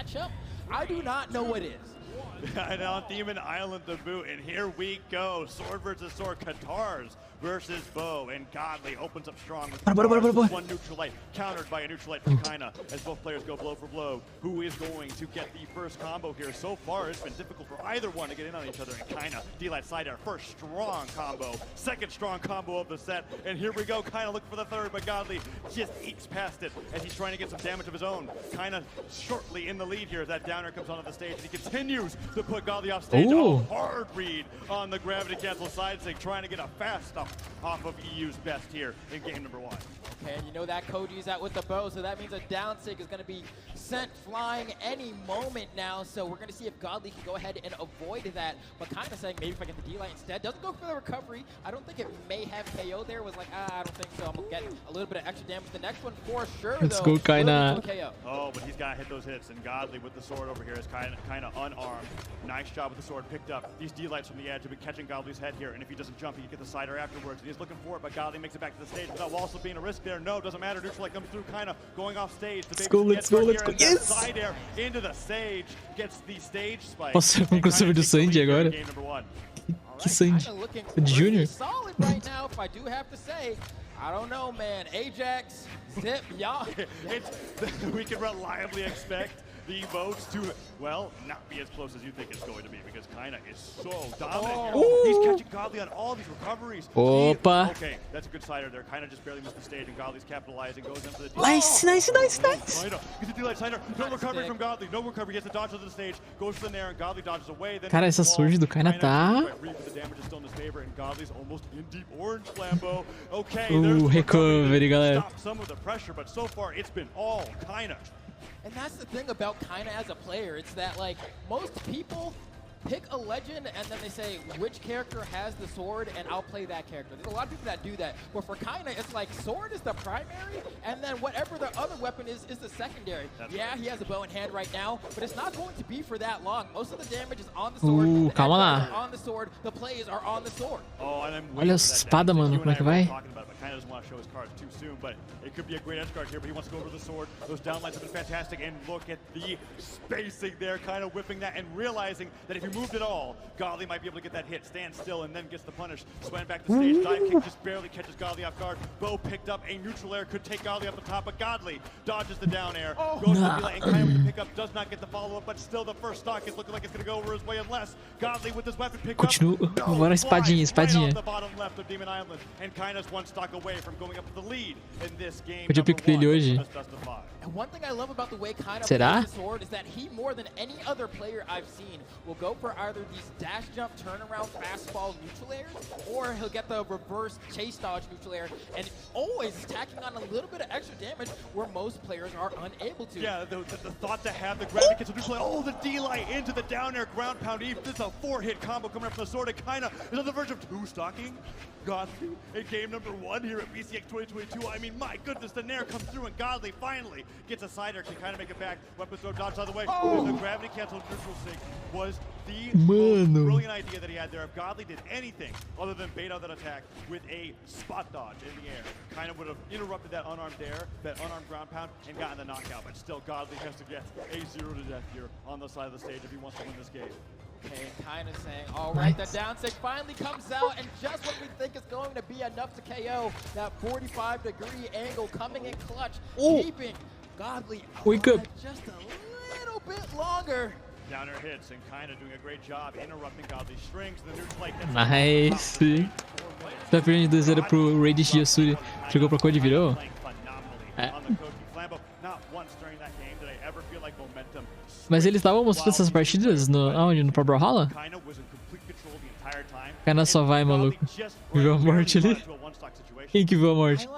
matchup, I do not know what is. And on Demon Island to boot, and here we go. Sword versus sword, Katars versus Bo, and Godly opens up strong with Katars. One neutral light, countered by a neutral light from Kaina, as both players go blow for blow. Who is going to get the first combo here? So far, it's been difficult for either one to get in on each other, and Kaina, D-Light side air, first strong combo, second strong combo of the set, and here we go. Kaina looking for the third, but Godly just eats past it as he's trying to get some damage of his own. Kaina shortly in the lead here as that downer comes onto the stage, and he continues to put Godly off stage. Ooh. A hard read on the gravity cancel side stick, trying to get a fast stop off of EU's best here in game number 1. Okay, and you know that Koji's out with the bow, so that means a down sig is going to be sent flying any moment now. So we're going to see if Godly can go ahead and avoid that. But kind of saying maybe if I get the D-Light instead. Doesn't go for the recovery. I don't think it may have KO there. Was like, I don't think so. I'm going to get a little bit of extra damage. The next one for sure, Let's though. go, Kaina. Oh, but he's got to hit those hits, and Godly with the sword over here is kind of unarmed. Nice job with the sword picked up. These D-Lights from the edge have been catching Godly's head here, and if he doesn't jump, he can get the cider afterwards. And he's looking for it, but Godly makes it back to the stage without also being a risk there. No, doesn't matter. Neutral light comes through, kind of going off stage. Let's go, let's go, let's go. Yes! Side air into the stage, gets the stage spike. Nossa, eu consigo do Sandy agora. Que Sandy? Junior? Solid right now, if I do have to say. I don't know, man. Ajax, Zip, y'all. We can reliably expect the votes to, well, not be as close as you think it's going to be, because Kaina is so dominant here. He's catching Godly on all these recoveries. Opa. Okay, that's a good cider there. Kaina just barely missed the stage, and Godly's capitalizing, goes in for the Nice, nice, nice, nice. Kaina gets a D-Light cider. No recovery from Godly. No recovery. He has to dodge to the stage. Goes to the Nair, and Godly dodges away. Then Cara, essa surge do Kaina tá... The damage is still in his favor, and Godly's almost in deep orange flambeau. Okay, recovery, galera. Stop some of the pressure, but so far it's been all Kaina. And that's the thing about Kaina as a player. It's that, like, most people pick a legend and then they say, which character has the sword, and I'll play that character. There's a lot of people that do that. But for Kaina, it's like sword is the primary, and then whatever the other weapon is the secondary. Yeah, he has a bow in hand right now, but it's not going to be for that long. Most of the damage is on the sword. Calma lá. On the sword. The plays are on the sword. Oh, and I'm Olha a espada, mano. Como é que vai? Kaina doesn't want to show his cards too soon, but it could be a great edge guard here, but he wants to go over the sword. Those downlights have been fantastic, and look at the spacing there, kind of whipping that and realizing that if he moved at all, Godly might be able to get that hit, stand still, and then gets the punish. Swam back to the stage, dive kick just barely catches Godly off guard. Bo picked up a neutral air, could take Godly up the top, but Godly dodges the down air, goes to the D-Light, and Kaina with the pickup, does not get the follow-up, but still the first stock is looking like it's going to go over his way, unless Godly with his weapon picked up. Agora espadinha, espadinha. Right off the bottom left of Demon Island, and Kaina's one stock away from going up to the lead in this game. Podia pick dele hoje. And one thing I love about the way Kaina Será? plays the sword is that he, more than any other player I've seen, will go for either these dash jump, turnaround, fastball neutral airs, or he'll get the reverse chase dodge neutral air, and always tacking on a little bit of extra damage where most players are unable to. Yeah, the thought to have the gravity cancel neutral air. Oh, the D-Light into the down air ground pound. It's a 4-hit combo coming up from the sword, and Kaina is on the verge of 2-stocking Godly in game number 1 here at BCX 2022. I mean, my goodness, the Nair comes through, and Godly finally gets a cider, can kind of make it back. Weapon throw dodge out of the way. The gravity cancel neutral sync was the most brilliant idea that he had there. If Godly did anything other than bait out that attack with a spot dodge in the air, kind of would have interrupted that unarmed air, that unarmed ground pound, and gotten the knockout. But still, Godly has to get a 0 to death here on the side of the stage if he wants to win this game. Okay, kind of saying, all right, the down sig finally comes out, and just when we think it's going to be enough to KO, that 45-degree angle coming in clutch, keeping Godly alive just a little bit longer. Downer hits, and Kaina doing a great job interrupting Godly's strings. The neutral light gets Nice. Tá perdendo 2-0 pro Raid de Yasuri. Chegou pra Code e virou. Mas eles estavam mostrando essas partidas aonde? No Pro Brawlhalla? Kaina só vai, maluco. Viu a morte ali? Quem que viu a morte?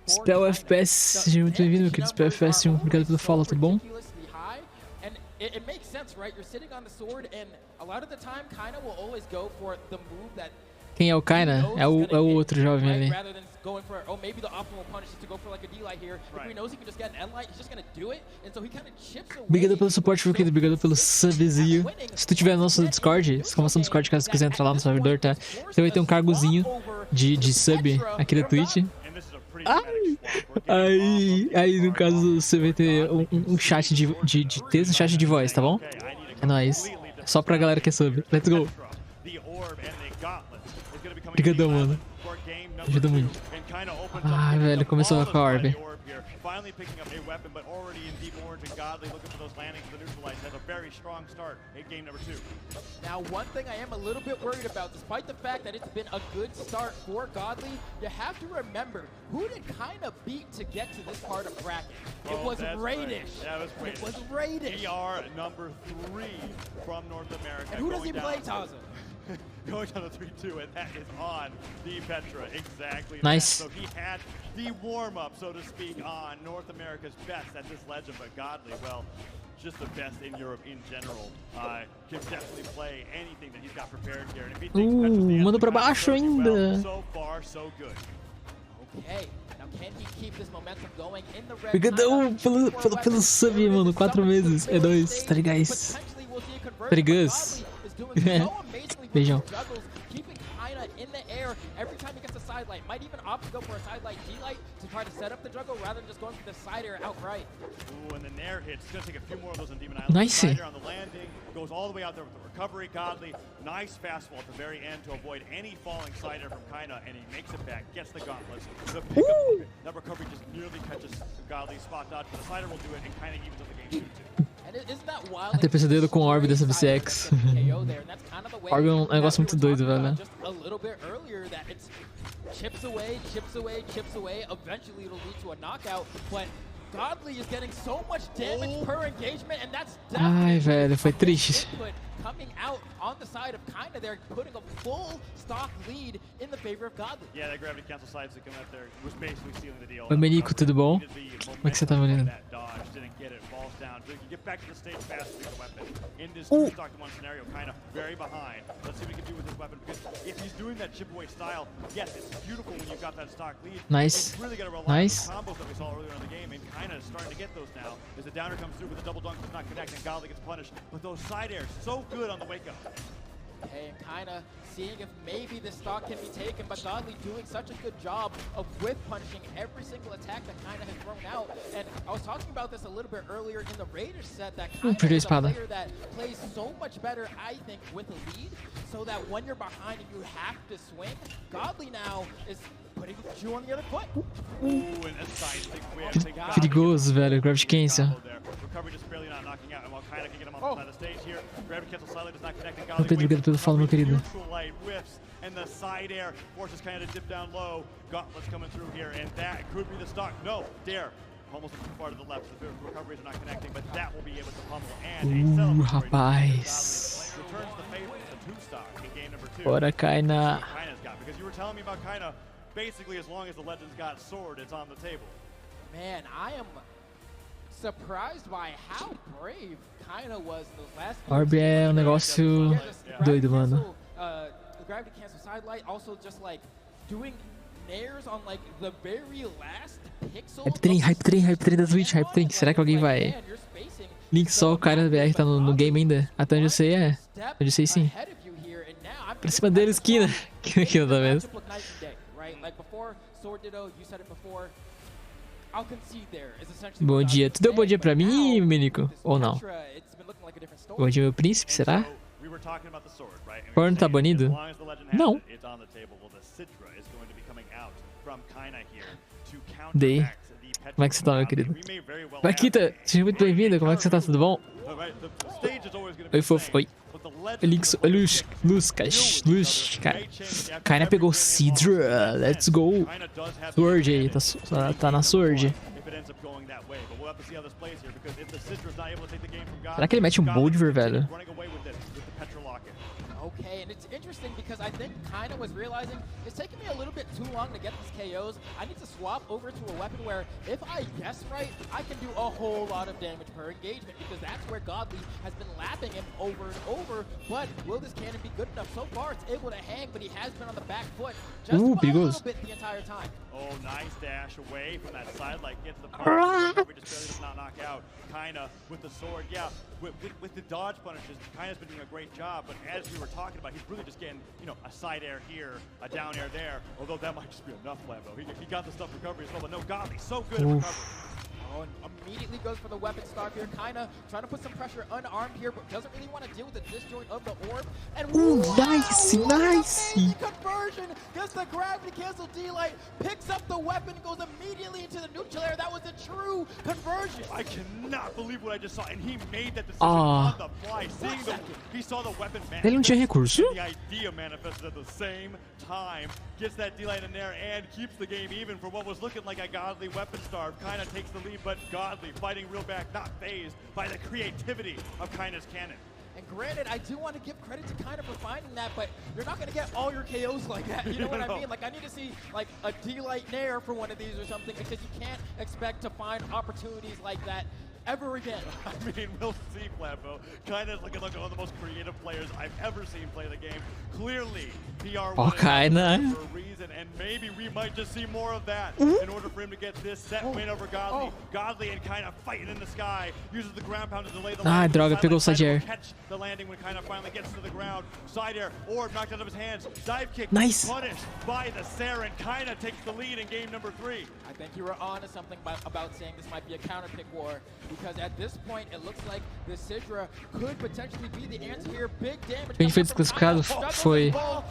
Spell FPS, seja muito bem-vindo, meu querido. Spell FPS 1, obrigado pelo follow, tudo bom? It makes sense, right? You're sitting on the sword, and a lot of the time, Kaina will always go for the move that. Quem é o Kaina? É o outro jovem ali. Rather than going for, oh, maybe the optimal punish is to go for like a D-Light here. If he knows he can just get an N-Light, he's just gonna do it, and so he kind of chips away. Obrigado pelo suporte, meu querido. Obrigado pelo subzinho. Se tu tiver no nosso Discord, exclamação Discord, caso tu quiser entrar lá no servidor, tá? Você vai ter um cargozinho de sub aqui da Twitch. Aí, no caso, você vai ter um chat de texto e um chat de voz, tá bom? É nóis. Só pra galera que é sub. Let's go. Obrigadão, mano. Ajuda muito. Ai, velho, começou com a Orb. Finally picking up a weapon, but already in deep orange and Godly looking for those landings to neutralize. Has a very strong start in game number 2. Now, one thing I am a little bit worried about, despite the fact that it's been a good start for Godly, you have to remember who did kind of beat to get to this part of bracket. It was Radish. Right. That was Radish. It was Radish. We are number 3 from North America. And who does he play, Taza? Going down to 3-2, and that is on the Petra. Exactly. Nice. So he had the warm-up, so to speak, on North America's best at this Legend, but Godly, well, just the best in Europe in general. Can definitely play anything that he's got prepared here. And if he thinks Petra's the manda pra answer, baixo ainda. well, so far, so good. Okay. Now, can he keep this momentum going in the red? Obrigadão pelo sub, mano. 4 meses. É nóis. Tá ligado? Perigoso. Beijão. Keeping Kaina in the air every time he gets a side light. Might even opt to go for a side light D-light to try to set up the juggle rather than just going for the side air outright. Ooh, and the nair hits. It's going to take a few more of those on Demon Island. Nice. Side air on the landing, goes all the way out there with the recovery. Godly, nice fastball at the very end to avoid any falling side air from Kaina, and he makes it back, gets the gauntlets. The pickup, that recovery just nearly catches Godly's spot dodge, but the side air will do it, and Kaina evens up the game 2-2. Até pesadelo com Orb dessa VCX. Orb é um negócio muito doido, velho. Chips away, eventually it'll lead to a knockout, but Godly is getting so much damage per engagement, and that's Ai, velho, foi triste. Coming out on the side of Kaina there, putting a full stock lead in the favor of Godly. Yeah, that gravity cancel sides that come out there was basically sealing the deal. Oi, Menico, tudo bom? Como é que você tá, menino? Didn't get it, falls down. So you can get back to the stage fast with the weapon. In this two-stock to one scenario, Kaina very behind. Let's see what he can do with his weapon, because if he's doing that chip away style, yes, it's beautiful when you've got that stock lead. Nice. Really got to rely Nice. on the combos that we saw earlier in the game, and Kaina is starting to get those now. As the downer comes through with the double dunk, does not connect, and Godly gets punished. But those side airs, so good on the wake up. Okay, and Kaina seeing if maybe this stock can be taken, but Godly doing such a good job of whip punching every single attack that Kaina has thrown out. And I was talking about this a little bit earlier in the Raiders set, that Kaina is a player that plays so much better, I think, with a lead, so that when you're behind and you have to swing, Godly now is putting you on the other foot. Ooh, and a side stick whip. Perigoso, velho. Gravity cancel. Recovery just barely not knocking out, and while Kaina can get him on the side of the stage here, gravity cancel slightly does not connect, and Godly Obrigado pelo follow, meu querido. neutral light whiffs, and the side air forces Kaina to dip down low. Gauntlets coming through here, and that could be the stock. No, Dare. Almost too far to the left, the recoveries are not connecting, but that will be able to pummel, and a rapaz. returns the favor to 2-stock in game number 2. Bora, Kaina. Kaina's got, because you were telling me about Kaina, basically as long as the Legends got sword, it's on the table. Man, I am surprised by how brave Kaina was in those last few Orb é um negócio doido, mano. The gravity cancel side light, also just like doing nairs on like the very last pixel. Hype train da Twitch, hype train. Será que alguém vai? Link só, o cara da BR tá no game ainda. Até onde eu sei é. Onde eu sei sim. Pra cima dele, esquina. Esquina da vez. Bom dia. Tu deu bom dia pra mim, Menico? Ou não? Bom dia, meu príncipe, será? Porno tá banido? Não. Dei. Como é que você tá, meu querido? Vaquita, seja muito bem-vinda. Como é que você tá? Tudo bom? Oi, fofo. Oi. Luz, cara. Kaina pegou Sidra. Let's go. Sword aí, tá na Sword. Será que ele mete um Boldiver, velho? Okay, and it's interesting because I think Kaina was realizing it's taking me a little bit too long to get these KOs. I need to swap over to a weapon where if I guess right, I can do a whole lot of damage per engagement, because that's where Godly has been lapping him over and over. But will this cannon be good enough? So far, it's able to hang, but he has been on the back foot just a little bit the entire time. Oh, nice dash away from that side, like gets the punch. Just barely does not knock out. Kaina with the sword. Yeah, with the dodge punishes, Kaina's been doing a great job, but as we were talking about, he's really just getting, you know, a side air here, a down air there, although that might just be enough, Lambo. He got the stuff recovery as well, but no, Godly, so good at recovery. Oh, and immediately goes for the weapon starve here. Kaina trying to put some pressure unarmed here, but doesn't really want to deal with the disjoint of the orb. And nice, nice. Conversion gets the gravity cancel D-Light, picks up the weapon, goes immediately into the neutral air. That was a true conversion. I cannot believe what I just saw, and he made that decision on the fly. He saw the weapon manifest. Ele não tinha recurso? The idea manifested at the same time. Gets that D-Light in there and keeps the game even for what was looking like a Godly weapon starve. Kaina takes the lead, but Godly fighting real back, not phased by the creativity of Kaina's cannon. And granted, I do want to give credit to Kaina for finding that, but you're not going to get all your KOs like that. You know what I mean? Like, I need to see, like, a D-Light Nair for one of these or something, because you can't expect to find opportunities like that ever again. I mean, we'll see, Flambo. Kaina's looking like one of the most creative players I've ever seen play the game. Clearly, PR Kaina. for a reason, and maybe we might just see more of that in order for him to get this set win over Godly. Godly and Kaina fighting in the sky, uses the ground pound to delay the landing. Droga, pegou o side air. Catch the landing when Kaina finally gets to the ground. Side air, orb knocked out of his hands. Dive kick, nice. Punished by the Saren. Kaina takes the lead in game number 3. I think you were on to something about saying this might be a counter pick war, because at this point it looks like the Sidra could potentially be the answer here. Big damage. Quem foi desclassificado foi. Oh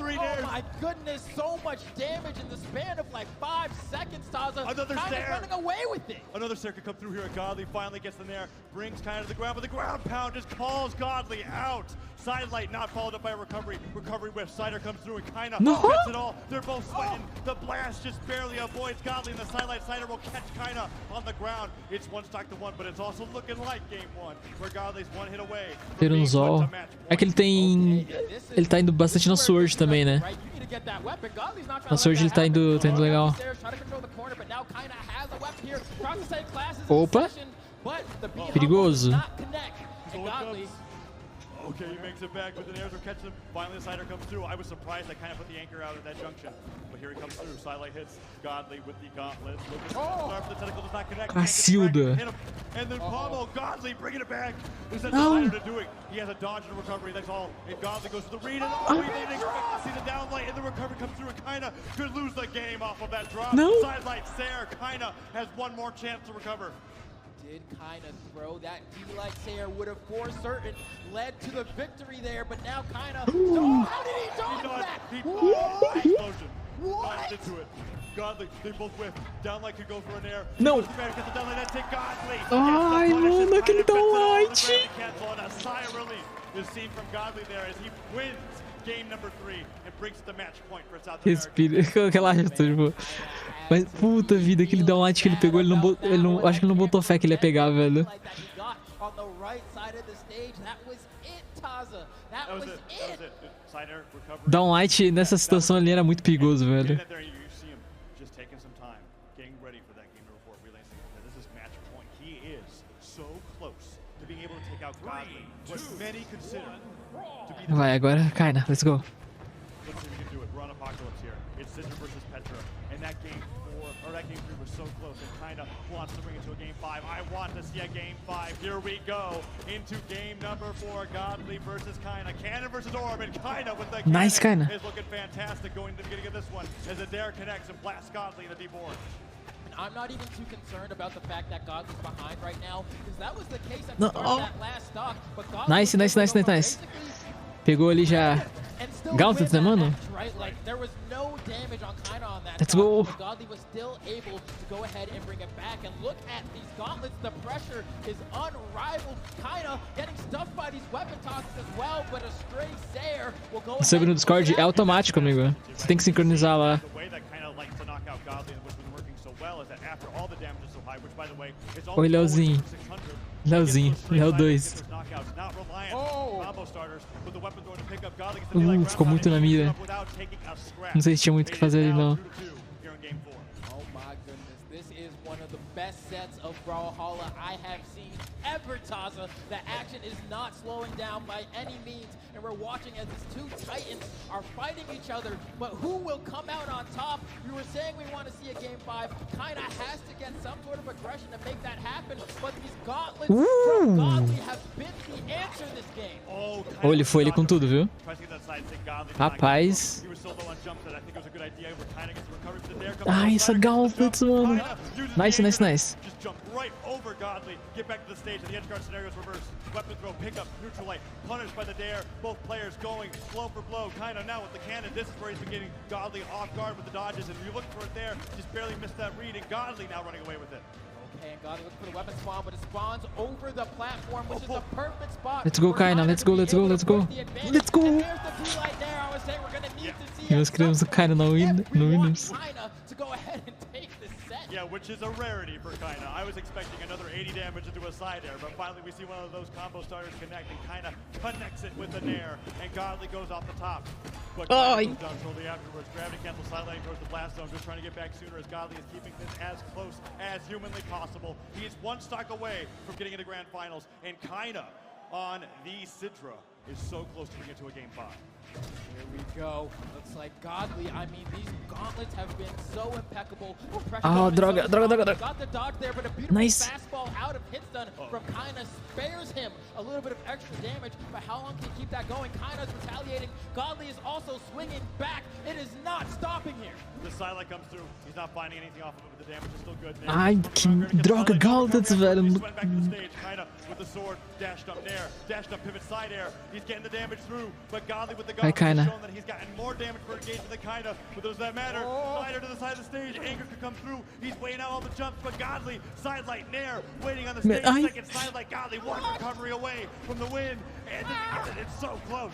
my goodness, so much damage in the span of like 5 seconds, Taza. Another Sare. Running away with it. Another Sare could come through here. Godly finally gets in there, brings Kaina to the ground, but the ground pound just calls Godly out. Sidelight not followed up by a recovery. Recovery whiff. Cider comes through and Kaina gets it all. They're both sweating. The blast just barely avoids Godly, and the Sidelight Cider will catch Kaina on the ground. It's 1 stock to 1, but it's also looking like game 1, where Godly's 1 hit away. Perunzol. É que ele tem. Ele tá indo bastante na Sword também, né? Na Sword ele tá indo legal. Opa! Perigoso. Okay, he makes it back, but the Nairs will catch him. Finally, the Cider comes through. I was surprised I kind of put the anchor out at that junction. But here he comes through. Sidelight hits Godly with the gauntlet. The tentacle does not connect. Cacilda. And then Pommel, Godly bringing it back. Is that the Cider to do it? He has a dodge and a recovery, that's all. And Godly goes to the read, and we didn't expect to see the downlight, and the recovery comes through, and Kaina could lose the game off of that drop. Sidelight Sare, Kaina has one more chance to recover. Did Kaina throw that D-Light Sare would have for certain led to the victory there, but now Kaina. How did he dodge that? Explosion. What? Into it. Godly, they both whiff. Downlight could go for an air. No. Ai, mano, aquele downlight. A sigh of relief is seen from Godly there as he wins game number 3 and brings the match point for South America. Respira, relaxa, tipo. Mas puta vida, aquele downlight que ele pegou, ele não, acho que ele não botou fé que ele ia pegar, velho. Downlight nessa situação ali era muito perigoso, velho. Vai, agora, Kaina, let's go. That game 4 or that game 3 was so close, and Kaina wants to bring it to a game 5. I want to see a game 5. Here we go into game number 4. Godly versus Kaina. Cannon versus Orb, and Kaina with the nice Kaina is looking fantastic going to the beginning of this one as Adair connects and blasts Godly in the deep orange. I'm not even too concerned about the fact that Godly's behind right now, because that was the case at the start of that last stock. But nice. Pegou ali já. Gauntlet, né, mano? Let's go. Godly was still able to go ahead and bring it back, and look at these gauntlets. The pressure is unrivaled. Kaina getting stuffed by these weapon tosses as well, but a stray Sare will go. Sobre no Discord é automático, amigo. Você tem que sincronizar lá. Oi, Leozinho. Léo 2. Ficou muito na mira. Não sei se tinha muito o que fazer ali, não. This is one of the best sets of Brawlhalla I have seen ever, Taza. The action is not slowing down by any means, and we're watching as these two titans are fighting each other, but who will come out on top? We were saying we want to see a Game 5. Kaina has to get some sort of aggression to make that happen, but these gauntlets from Godly have been the answer this game. Oh, Oh, ele foi ali com tudo, viu? Rapaz. Ai, essa Gauntlets, mano. Nice, nice, nice. Just jump right over Godly, get back to the stage, and the edge guard scenario is reversed. Weapon throw, pick up, neutral light, punished by the dare. Both players going blow for blow. Kaina now with the cannon. This is where he's been getting Godly off guard with the dodges, and you look for it there, just barely missed that read, and Godly now running away with it. Okay, and Godly looks for the weapon spawn, but it spawns over the platform, which is a perfect spot. Let's go, Kaina. Let's go, let's go, let's go. Let's go. And there's the D-Light there. I was saying we're gonna need to see Nós queremos o Kaina no Winners. Kaina to go ahead and take this set. Yeah, which is a rarity for Kaina. I was expecting another 80 damage into a side air, but finally we see one of those combo starters connect, and Kaina connects it with the nair, and Godly goes off the top. But Kaina goes down shortly afterwards. Gravity cancel sideline towards the blast zone, just trying to get back sooner as Godly is keeping this as close as humanly possible. He is one stock away from getting into grand finals, and Kaina on the Sidra is so close to getting into a Game 5. Here we go. Looks like Godly. I mean, these gauntlets have been so impeccable. Ah, droga, droga, droga, droga. Got the dodge there, but a beautiful Nice. fastball out of Hitstun from Kaina spares him a little bit of extra damage. But how long can he keep that going? Kaina's retaliating. Godly is also swinging back. It is not stopping here. The Silac comes through. He's not finding anything off of it, but the damage is still good. Ai, que droga, Gauntlets, velho. Went back to the stage. Kaina with the sword, dashed up nair, dashed up pivot side air. He's getting the damage through, but Godly with the Hi, Kaina. shown that he's gotten more damage per engagement than Kaina, but does that matter? Slider to the side of the stage, Anger could come through. He's weighing out all the jumps, but Godly, sidelight nair, waiting on the stage. Second sidelight, Godly, one recovery away from the win, and it's so close.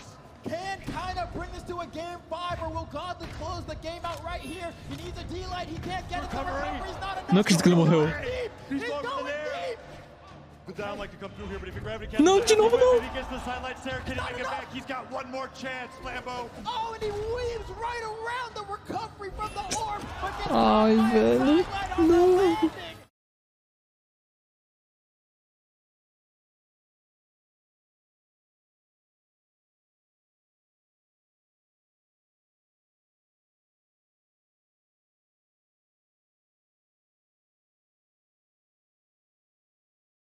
Can Kaina bring this to a Game 5, or will Godly close the game out right here? He needs a D-Light. He can't get it. The recovery's not enough. Não acredito que ele morreu. He's going deep. The down like to come through here, but if you gravity can't. Não, de novo não. If he gets the sidelight, Sarah can make it back. He's got one more chance, Lambo. Oh, and he weaves right around the recovery from the orb. Ai, velho. Não.